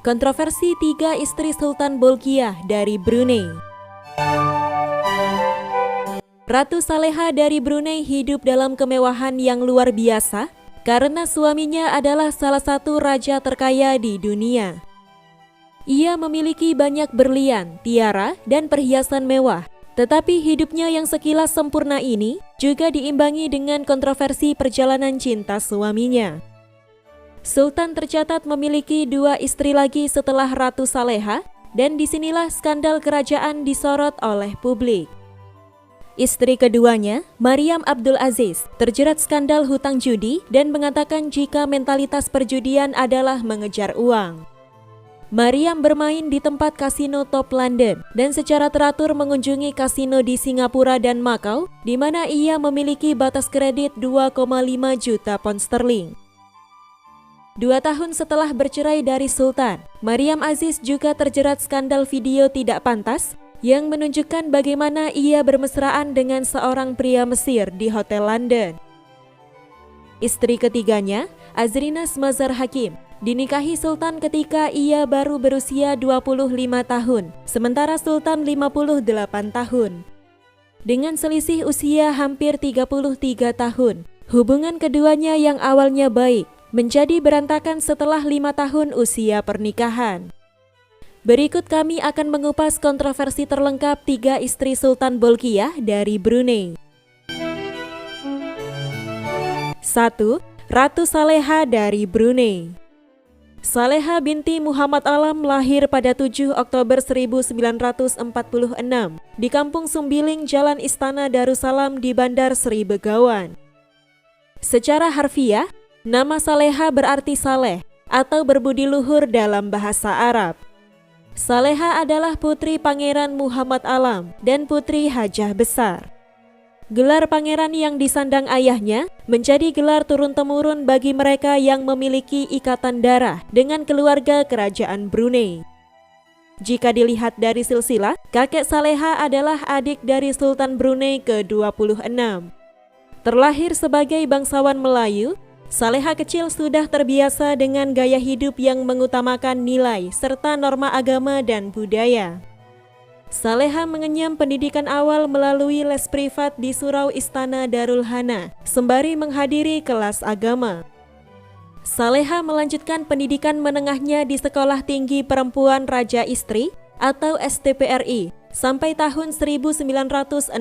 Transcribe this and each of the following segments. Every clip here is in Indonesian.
Kontroversi 3 istri Sultan Bolkiah dari Brunei. Ratu Saleha dari Brunei hidup dalam kemewahan yang luar biasa karena suaminya adalah salah satu raja terkaya di dunia. Ia memiliki banyak berlian, tiara, dan perhiasan mewah. Tetapi hidupnya yang sekilas sempurna ini juga diimbangi dengan kontroversi perjalanan cinta suaminya. Sultan tercatat memiliki 2 istri lagi setelah Ratu Saleha, dan disinilah skandal kerajaan disorot oleh publik. Istri keduanya, Mariam Abdul Aziz, terjerat skandal hutang judi dan mengatakan jika mentalitas perjudian adalah mengejar uang. Mariam bermain di tempat kasino top London dan secara teratur mengunjungi kasino di Singapura dan Makau, di mana ia memiliki batas kredit 2,5 juta pound sterling. 2 tahun setelah bercerai dari Sultan, Mariam Aziz juga terjerat skandal video tidak pantas yang menunjukkan bagaimana ia bermesraan dengan seorang pria Mesir di Hotel London. Istri ketiganya, Azrinas Mazhar Hakim, dinikahi Sultan ketika ia baru berusia 25 tahun, sementara Sultan 58 tahun. Dengan selisih usia hampir 33 tahun, hubungan keduanya yang awalnya baik menjadi berantakan setelah 5 tahun usia pernikahan. Berikut kami akan mengupas kontroversi terlengkap 3 istri Sultan Bolkiah dari Brunei. 1. Ratu Saleha dari Brunei. Saleha binti Muhammad Alam lahir pada 7 Oktober 1946 di Kampung Sumbiling, Jalan Istana Darussalam di Bandar Sri Begawan. Secara harfiah, nama Saleha berarti saleh atau berbudi luhur dalam bahasa Arab. Saleha adalah putri Pangeran Muhammad Alam dan putri Hajah Besar. Gelar pangeran yang disandang ayahnya menjadi gelar turun-temurun bagi mereka yang memiliki ikatan darah dengan keluarga kerajaan Brunei. Jika dilihat dari silsilah, kakek Saleha adalah adik dari Sultan Brunei ke-26. Terlahir sebagai bangsawan Melayu, Saleha kecil sudah terbiasa dengan gaya hidup yang mengutamakan nilai serta norma agama dan budaya. Saleha mengenyam pendidikan awal melalui les privat di surau Istana Darul Hana, sembari menghadiri kelas agama. Saleha melanjutkan pendidikan menengahnya di Sekolah Tinggi Perempuan Raja Istri atau STPRI sampai tahun 1965.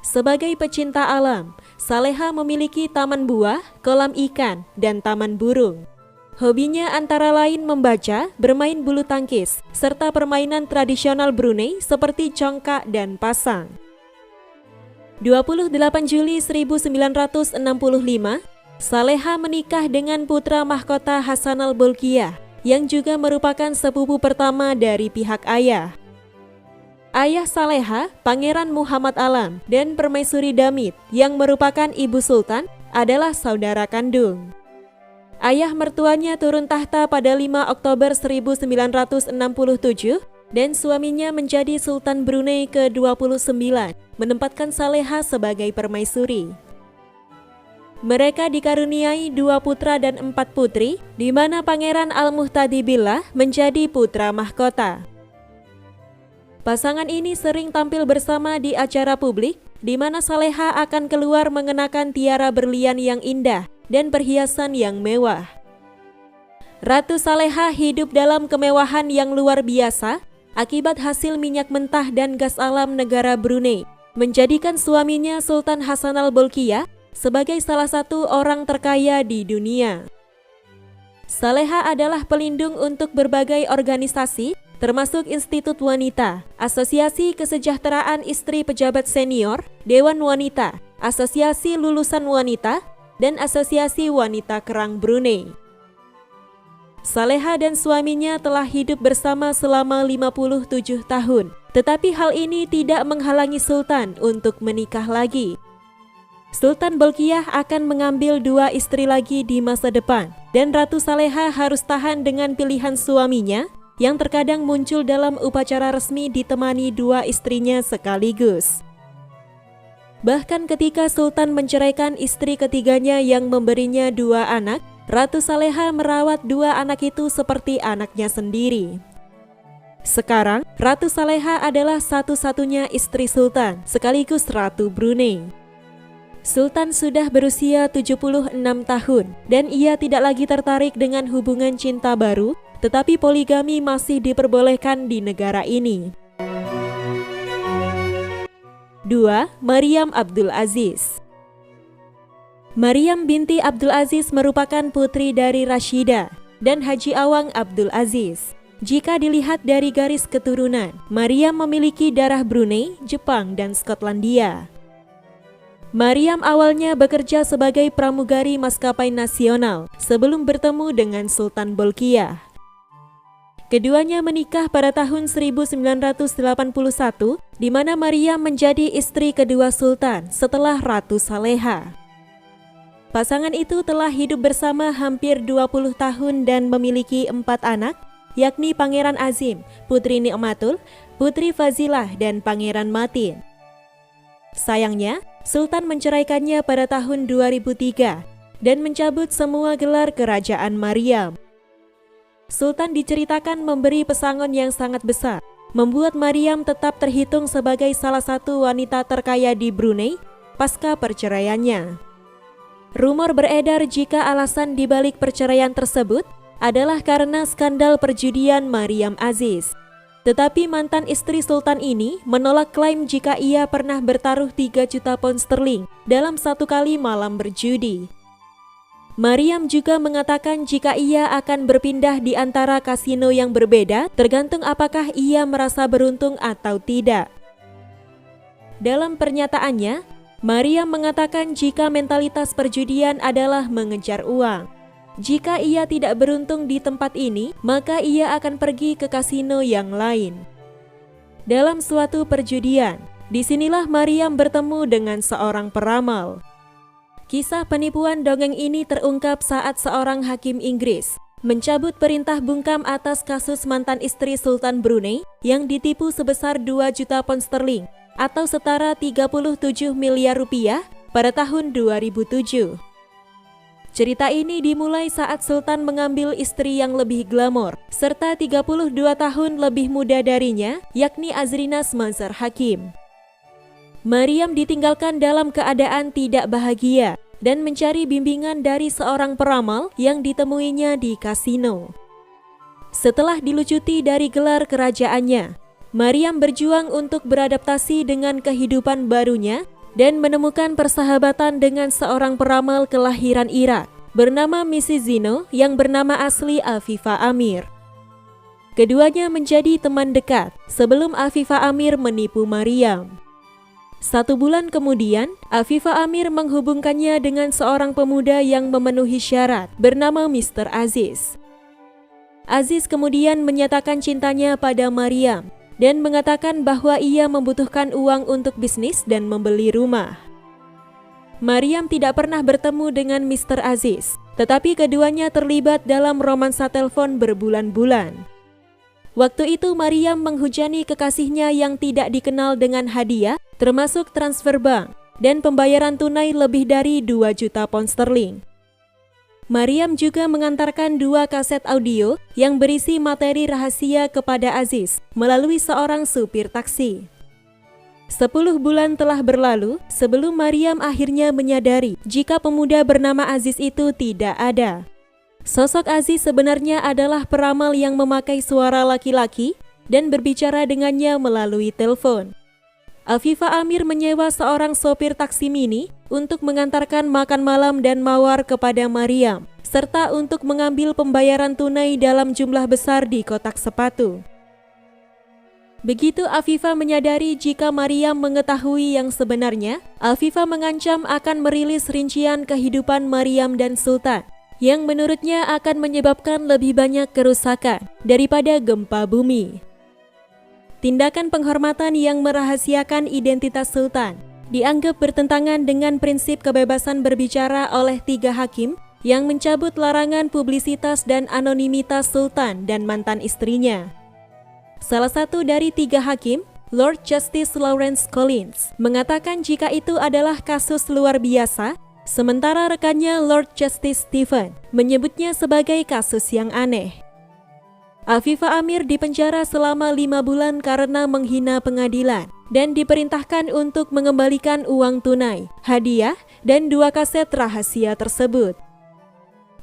Sebagai pecinta alam, Saleha memiliki taman buah, kolam ikan, dan taman burung. Hobinya antara lain membaca, bermain bulu tangkis, serta permainan tradisional Brunei seperti congkak dan pasang. 28 Juli 1965, Saleha menikah dengan putra mahkota Hassanal Bolkiah, yang juga merupakan sepupu pertama dari pihak ayah. Ayah Saleha, Pangeran Muhammad Alam, dan Permaisuri Damit, yang merupakan ibu Sultan, adalah saudara kandung. Ayah mertuanya turun tahta pada 5 Oktober 1967 dan suaminya menjadi Sultan Brunei ke-29, menempatkan Saleha sebagai permaisuri. Mereka dikaruniai 2 putra dan 4 putri, di mana Pangeran Al-Muhtadi Billah menjadi putra mahkota. Pasangan ini sering tampil bersama di acara publik, di mana Saleha akan keluar mengenakan tiara berlian yang indah dan perhiasan yang mewah. Ratu Saleha hidup dalam kemewahan yang luar biasa akibat hasil minyak mentah dan gas alam negara Brunei, menjadikan suaminya Sultan Hassanal Bolkiah sebagai salah satu orang terkaya di dunia. Saleha adalah pelindung untuk berbagai organisasi, termasuk Institut Wanita, Asosiasi Kesejahteraan Istri Pejabat Senior, Dewan Wanita, Asosiasi Lulusan Wanita, dan Asosiasi Wanita Kerang Brunei. Saleha dan suaminya telah hidup bersama selama 57 tahun, tetapi hal ini tidak menghalangi Sultan untuk menikah lagi. Sultan Bolkiah akan mengambil 2 istri lagi di masa depan, dan Ratu Saleha harus tahan dengan pilihan suaminya yang terkadang muncul dalam upacara resmi ditemani 2 istrinya sekaligus. Bahkan ketika Sultan menceraikan istri ketiganya yang memberinya 2 anak, Ratu Saleha merawat dua anak itu seperti anaknya sendiri. Sekarang, Ratu Saleha adalah satu-satunya istri Sultan, sekaligus Ratu Brunei. Sultan sudah berusia 76 tahun dan ia tidak lagi tertarik dengan hubungan cinta baru, tetapi poligami masih diperbolehkan di negara ini. 2. Maryam Abdul Aziz. Maryam binti Abdul Aziz merupakan putri dari Rashidah dan Haji Awang Abdul Aziz. Jika dilihat dari garis keturunan, Maryam memiliki darah Brunei, Jepang, dan Skotlandia. Maryam awalnya bekerja sebagai pramugari maskapai nasional sebelum bertemu dengan Sultan Bolkiah. Keduanya menikah pada tahun 1981, di mana Maryam menjadi istri kedua Sultan setelah Ratu Saleha. Pasangan itu telah hidup bersama hampir 20 tahun dan memiliki 4 anak, yakni Pangeran Azim, Putri Nikmatul, Putri Fazilah, dan Pangeran Matin. Sayangnya, Sultan menceraikannya pada tahun 2003 dan mencabut semua gelar kerajaan Maryam. Sultan diceritakan memberi pesangon yang sangat besar, membuat Maryam tetap terhitung sebagai salah satu wanita terkaya di Brunei pasca perceraiannya. Rumor beredar jika alasan dibalik perceraian tersebut adalah karena skandal perjudian Maryam Aziz. Tetapi mantan istri Sultan ini menolak klaim jika ia pernah bertaruh 3 juta pound sterling dalam satu kali malam berjudi. Maryam juga mengatakan jika ia akan berpindah di antara kasino yang berbeda tergantung apakah ia merasa beruntung atau tidak. Dalam pernyataannya, Maryam mengatakan jika mentalitas perjudian adalah mengejar uang. Jika ia tidak beruntung di tempat ini, maka ia akan pergi ke kasino yang lain. Dalam suatu perjudian, disinilah Maryam bertemu dengan seorang peramal. Kisah penipuan dongeng ini terungkap saat seorang hakim Inggris mencabut perintah bungkam atas kasus mantan istri Sultan Brunei yang ditipu sebesar 2 juta pound sterling atau setara 37 miliar rupiah pada tahun 2007. Cerita ini dimulai saat Sultan mengambil istri yang lebih glamor, serta 32 tahun lebih muda darinya, yakni Azrinas Mazhar Hakim. Maryam ditinggalkan dalam keadaan tidak bahagia dan mencari bimbingan dari seorang peramal yang ditemuinya di kasino. Setelah dilucuti dari gelar kerajaannya, Maryam berjuang untuk beradaptasi dengan kehidupan barunya dan menemukan persahabatan dengan seorang peramal kelahiran Irak bernama Mrs. Zino yang bernama asli Afifa Amir. Keduanya menjadi teman dekat sebelum Afifa Amir menipu Maryam. 1 bulan kemudian, Afifa Amir menghubungkannya dengan seorang pemuda yang memenuhi syarat bernama Mr. Aziz. Aziz kemudian menyatakan cintanya pada Maryam dan mengatakan bahwa ia membutuhkan uang untuk bisnis dan membeli rumah. Maryam tidak pernah bertemu dengan Mr. Aziz, tetapi keduanya terlibat dalam romansa telepon berbulan-bulan. Waktu itu Maryam menghujani kekasihnya yang tidak dikenal dengan hadiah, termasuk transfer bank dan pembayaran tunai lebih dari 2 juta pound sterling. Maryam juga mengantarkan 2 kaset audio yang berisi materi rahasia kepada Aziz melalui seorang supir taksi. 10 bulan telah berlalu sebelum Maryam akhirnya menyadari jika pemuda bernama Aziz itu tidak ada. Sosok Aziz sebenarnya adalah peramal yang memakai suara laki-laki dan berbicara dengannya melalui telepon. Afifa Amir menyewa seorang sopir taksi mini untuk mengantarkan makan malam dan mawar kepada Maryam, serta untuk mengambil pembayaran tunai dalam jumlah besar di kotak sepatu. Begitu Afifa menyadari jika Maryam mengetahui yang sebenarnya, Afifa mengancam akan merilis rincian kehidupan Maryam dan Sultan, yang menurutnya akan menyebabkan lebih banyak kerusakan daripada gempa bumi. Tindakan penghormatan yang merahasiakan identitas Sultan dianggap bertentangan dengan prinsip kebebasan berbicara oleh 3 hakim yang mencabut larangan publisitas dan anonimitas Sultan dan mantan istrinya. Salah satu dari 3 hakim, Lord Justice Lawrence Collins, mengatakan jika itu adalah kasus luar biasa Sementara rekannya Lord Justice Stephen menyebutnya sebagai kasus yang aneh. Afifa Amir dipenjara selama 5 bulan karena menghina pengadilan dan diperintahkan untuk mengembalikan uang tunai, hadiah, dan 2 kaset rahasia tersebut.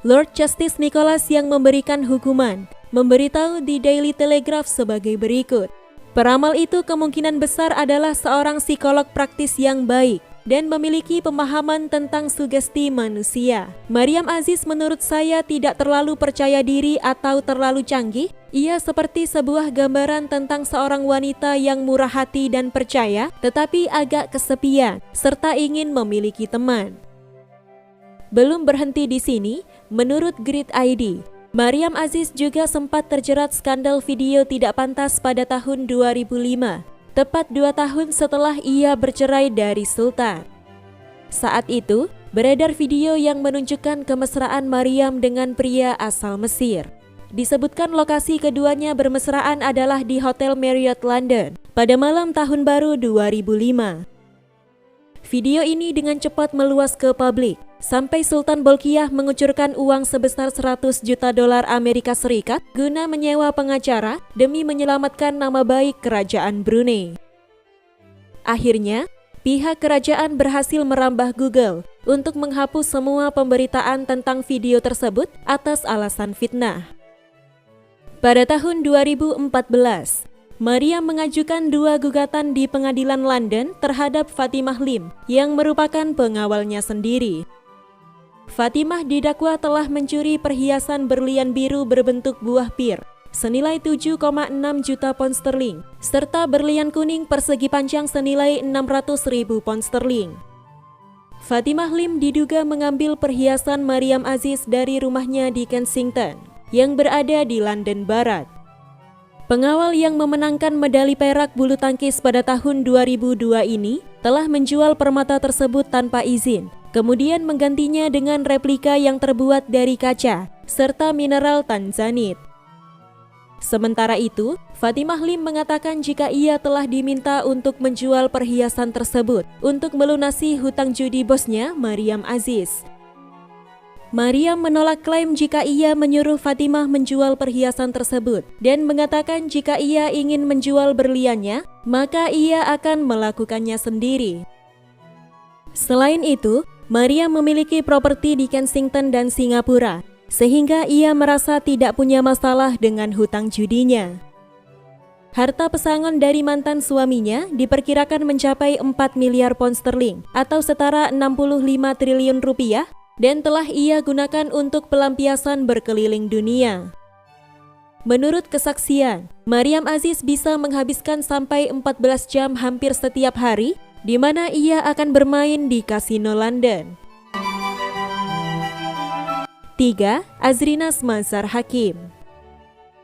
Lord Justice Nicholas yang memberikan hukuman memberitahu di Daily Telegraph sebagai berikut. Peramal itu kemungkinan besar adalah seorang psikolog praktis yang baik dan memiliki pemahaman tentang sugesti manusia. Maryam Aziz menurut saya tidak terlalu percaya diri atau terlalu canggih. Ia seperti sebuah gambaran tentang seorang wanita yang murah hati dan percaya, tetapi agak kesepian, serta ingin memiliki teman. Belum berhenti di sini, menurut Grid ID, Maryam Aziz juga sempat terjerat skandal video tidak pantas pada tahun 2005. Tepat 2 tahun setelah ia bercerai dari Sultan. Saat itu, beredar video yang menunjukkan kemesraan Maryam dengan pria asal Mesir. Disebutkan lokasi keduanya bermesraan adalah di Hotel Marriott London pada malam Tahun Baru 2005. Video ini dengan cepat meluas ke publik, sampai Sultan Bolkiah mengucurkan uang sebesar 100 juta dolar Amerika Serikat guna menyewa pengacara demi menyelamatkan nama baik kerajaan Brunei. Akhirnya, pihak kerajaan berhasil merambah Google untuk menghapus semua pemberitaan tentang video tersebut atas alasan fitnah. Pada tahun 2014, Maryam mengajukan 2 gugatan di pengadilan London terhadap Fatimah Lim yang merupakan pengawalnya sendiri. Fatimah didakwa telah mencuri perhiasan berlian biru berbentuk buah pir senilai 7,6 juta pound sterling serta berlian kuning persegi panjang senilai 600.000 pound sterling. Fatimah Lim diduga mengambil perhiasan Maryam Aziz dari rumahnya di Kensington yang berada di London Barat. Pengawal yang memenangkan medali perak bulu tangkis pada tahun 2002 ini telah menjual permata tersebut tanpa izin, kemudian menggantinya dengan replika yang terbuat dari kaca serta mineral tanzanit. Sementara itu, Fatimah Lim mengatakan jika ia telah diminta untuk menjual perhiasan tersebut untuk melunasi hutang judi bosnya, Maryam Aziz. Maryam menolak klaim jika ia menyuruh Fatimah menjual perhiasan tersebut dan mengatakan jika ia ingin menjual berliannya, maka ia akan melakukannya sendiri. Selain itu, Maryam memiliki properti di Kensington dan Singapura, sehingga ia merasa tidak punya masalah dengan hutang judinya. Harta pesangon dari mantan suaminya diperkirakan mencapai 4 miliar pound sterling atau setara 65 triliun rupiah dan telah ia gunakan untuk pelampiasan berkeliling dunia. Menurut kesaksian, Maryam Aziz bisa menghabiskan sampai 14 jam hampir setiap hari di mana ia akan bermain di kasino London. 3. Azrinas Mazhar Hakim.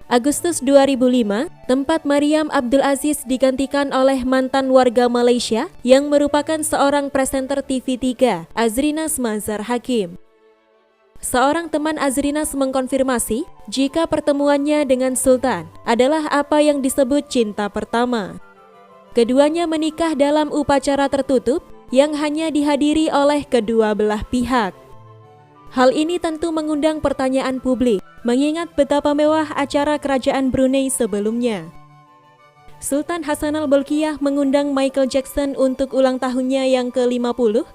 Agustus 2005, tempat Maryam Abdul Aziz digantikan oleh mantan warga Malaysia yang merupakan seorang presenter TV3, Azrinas Mazhar Hakim. Seorang teman Azrinas mengkonfirmasi jika pertemuannya dengan Sultan adalah apa yang disebut cinta pertama. Keduanya menikah dalam upacara tertutup yang hanya dihadiri oleh kedua belah pihak. Hal ini tentu mengundang pertanyaan publik, mengingat betapa mewah acara kerajaan Brunei sebelumnya. Sultan Hassanal Bolkiah mengundang Michael Jackson untuk ulang tahunnya yang ke-50,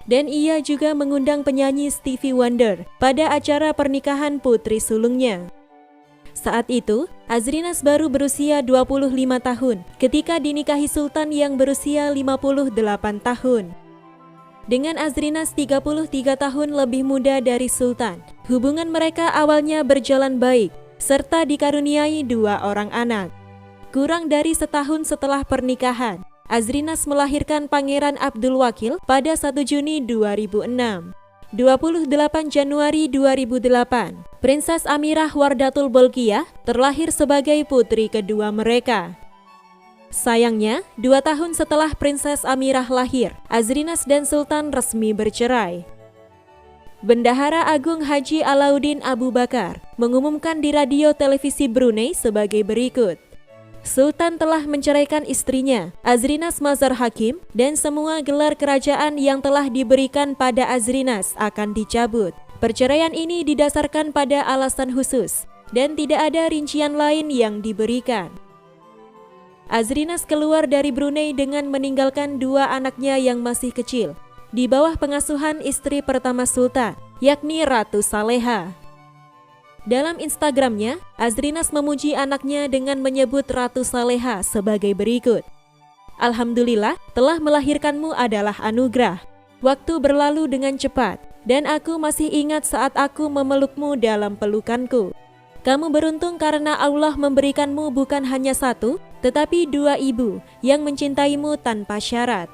dan ia juga mengundang penyanyi Stevie Wonder pada acara pernikahan putri sulungnya. Saat itu, Azrinas baru berusia 25 tahun ketika dinikahi Sultan yang berusia 58 tahun. Dengan Azrinas 33 tahun lebih muda dari Sultan, hubungan mereka awalnya berjalan baik, serta dikaruniai 2 orang anak. Kurang dari setahun setelah pernikahan, Azrinas melahirkan Pangeran Abdul Wakil pada 1 Juni 2006. 28 Januari 2008, Princess Amirah Wardatul Bolkiah terlahir sebagai putri kedua mereka. Sayangnya, 2 tahun setelah Princess Amirah lahir, Azrinas dan Sultan resmi bercerai. Bendahara Agung Haji Alauddin Abu Bakar mengumumkan di radio televisi Brunei sebagai berikut. Sultan telah menceraikan istrinya, Azrinas Mazhar Hakim, dan semua gelar kerajaan yang telah diberikan pada Azrinas akan dicabut. Perceraian ini didasarkan pada alasan khusus, dan tidak ada rincian lain yang diberikan. Azrinas keluar dari Brunei dengan meninggalkan 2 anaknya yang masih kecil, di bawah pengasuhan istri pertama Sultan, yakni Ratu Saleha. Dalam Instagramnya, Azrinas memuji anaknya dengan menyebut Ratu Saleha sebagai berikut. Alhamdulillah, telah melahirkanmu adalah anugerah. Waktu berlalu dengan cepat, dan aku masih ingat saat aku memelukmu dalam pelukanku. Kamu beruntung karena Allah memberikanmu bukan hanya 1, tetapi 2 ibu yang mencintaimu tanpa syarat.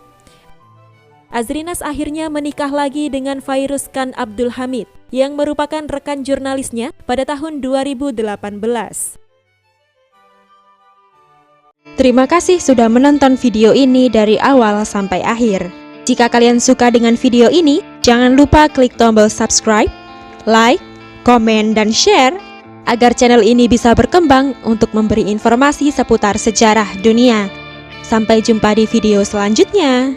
Azrinas akhirnya menikah lagi dengan Fairuz Khan Abdul Hamid yang merupakan rekan jurnalisnya pada tahun 2018. Terima kasih sudah menonton video ini dari awal sampai akhir. Jika kalian suka dengan video ini, jangan lupa klik tombol subscribe, like, komen, dan share agar channel ini bisa berkembang untuk memberi informasi seputar sejarah dunia. Sampai jumpa di video selanjutnya.